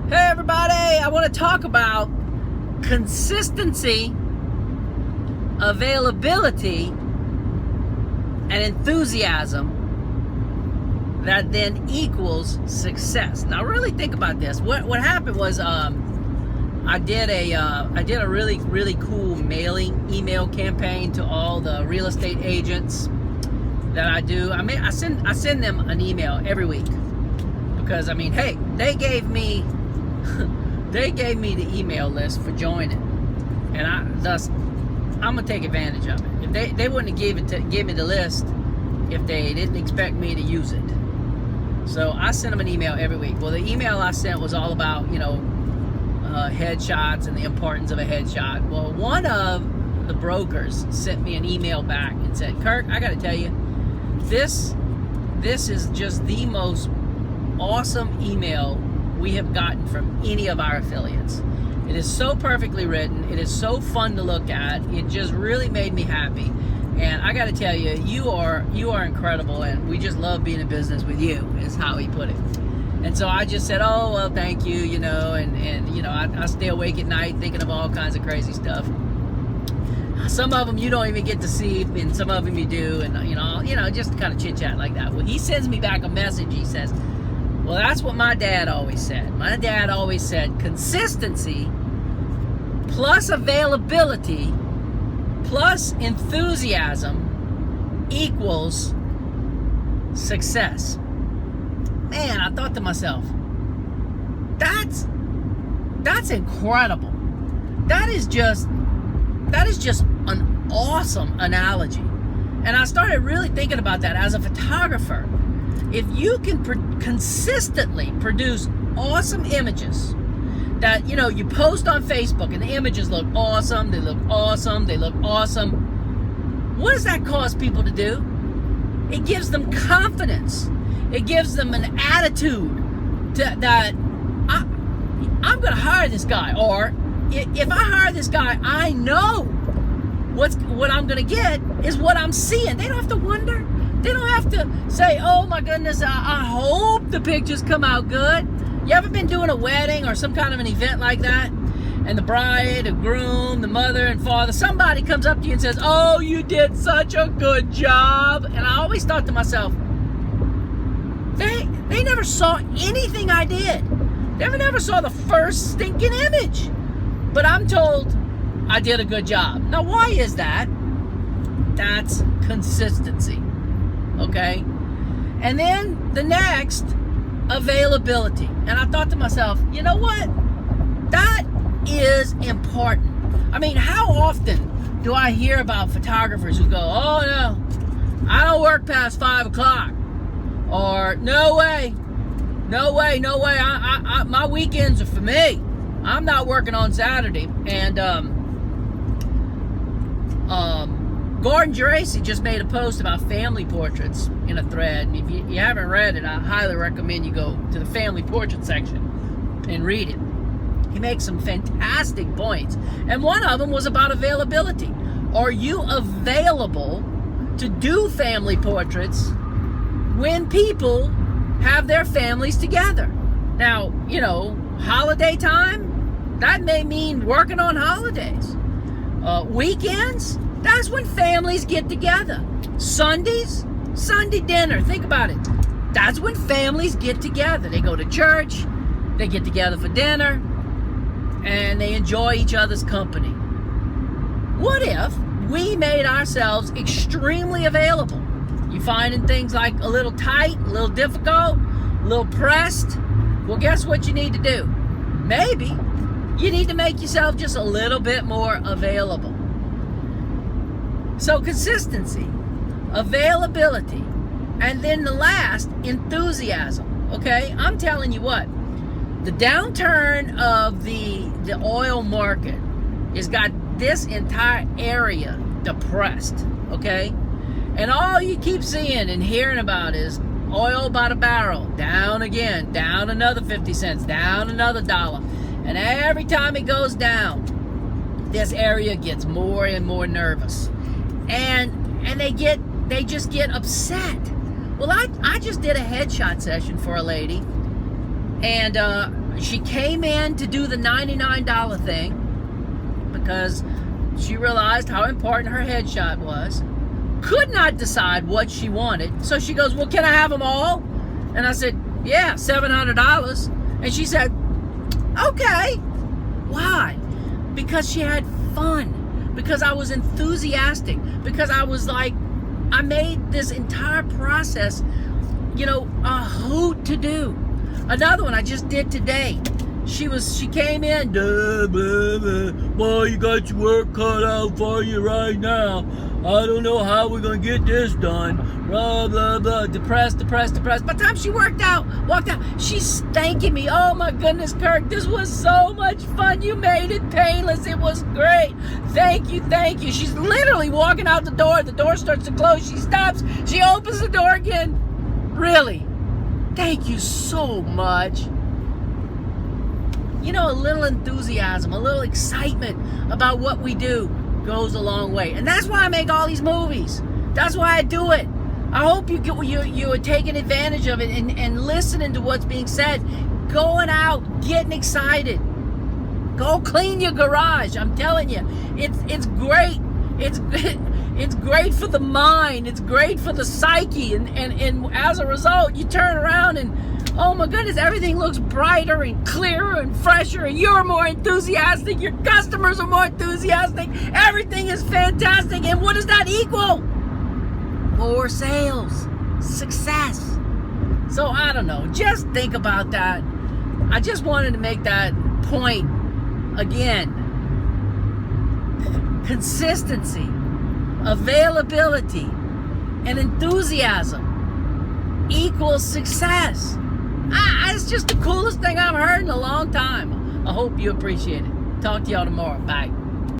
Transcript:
Hey everybody, I want to talk about consistency, availability, and enthusiasm that then equals success. Now really think about this. What happened was I did a really cool email campaign to all the real estate agents that I do. I send them an email every week because hey, they gave me the email list for joining, and I'm gonna take advantage of it. If they wouldn't have give me the list if they didn't expect me to use it. So I sent them an email every week. Well, the email I sent was all about headshots and the importance of a headshot. Well, one of the brokers sent me an email back and said, Kirk, I gotta tell you, this is just the most awesome email we have gotten from any of our affiliates. It is so perfectly written. It is so fun to look at. It just really made me happy. And I got to tell you, you are incredible, and we just love being in business with you, is how he put it. And so I just said, oh, well, thank you, I stay awake at night thinking of all kinds of crazy stuff. Some of them you don't even get to see, and some of them you do, and just kind of chit-chat like that. Well, he sends me back a message. He says, well, that's what my dad always said. My dad always said consistency plus availability plus enthusiasm equals success. Man, I thought to myself, that's incredible. That is just an awesome analogy. And I started really thinking about that as a photographer. If you can consistently produce awesome images that, you post on Facebook and the images look awesome, they look awesome, what does that cause people to do? It gives them confidence. It gives them an attitude that I'm going to hire this guy. Or if I hire this guy, I know what I'm going to get is what I'm seeing. They don't have to wonder. They don't have to say, oh my goodness, I hope the pictures come out good. You ever been doing a wedding or some kind of an event like that? And the bride, the groom, the mother and father, somebody comes up to you and says, oh, you did such a good job. And I always thought to myself, they never saw anything I did. They never saw the first stinking image. But I'm told I did a good job. Now, why is that? That's consistency. Okay? And then the next, availability. And I thought to myself, you know what? That is important. How often do I hear about photographers who go, oh no, I don't work past 5 o'clock. Or no way, my weekends are for me. I'm not working on Saturday. And Gordon Geraci just made a post about family portraits in a thread. And if you haven't read it, I highly recommend you go to the family portrait section and read it. He makes some fantastic points. And one of them was about availability. Are you available to do family portraits when people have their families together? Now, holiday time, that may mean working on holidays. Weekends, that's when families get together. Sundays, Sunday dinner. Think about it. That's when families get together. They go to church, they get together for dinner, and they enjoy each other's company. What if we made ourselves extremely available? You finding things like a little tight, a little difficult, a little pressed? Well, guess what you need to do? Maybe you need to make yourself just a little bit more available. So consistency, availability, and then the last, enthusiasm. Okay? I'm telling you what, the downturn of the oil market has got this entire area depressed. Okay? And all you keep seeing and hearing about is oil by the barrel, down again, down another 50 cents, down another $1. And every time it goes down, this area gets more and more nervous. And they just get upset. Well, I just did a headshot session for a lady, And she came in to do the $99 thing because she realized how important her headshot was. Could not decide what she wanted. So she goes, well, can I have them all? And I said, yeah, $700. And she said, okay. Why? Because she had fun. Because I was enthusiastic. Because I was like, I made this entire process, a hoot to do. Another one I just did today. She came in, blah, blah, blah. Boy, you got your work cut out for you right now. I don't know how we're going to get this done. Blah, blah, blah. Depressed. By the time she walked out, she's thanking me. Oh my goodness, Kirk, this was so much fun. You made it painless. It was great. Thank you. She's literally walking out the door. The door starts to close. She stops. She opens the door again. Really? Thank you so much. A little enthusiasm, a little excitement about what we do goes a long way. And that's why I make all these movies. That's why I do it. I hope you are taking advantage of it and listening to what's being said. Going out, getting excited. Go clean your garage. I'm telling you, it's great. It's great for the mind. It's great for the psyche. And as a result, you turn around and, oh my goodness, everything looks brighter and clearer and fresher, and you're more enthusiastic. Your customers are more enthusiastic. Everything is fantastic. And what does that equal? More sales, success. So I don't know. Just think about that. I just wanted to make that point again. Consistency, availability, and enthusiasm equals success. It's just the coolest thing I've heard in a long time. I hope you appreciate it. Talk to y'all tomorrow. Bye.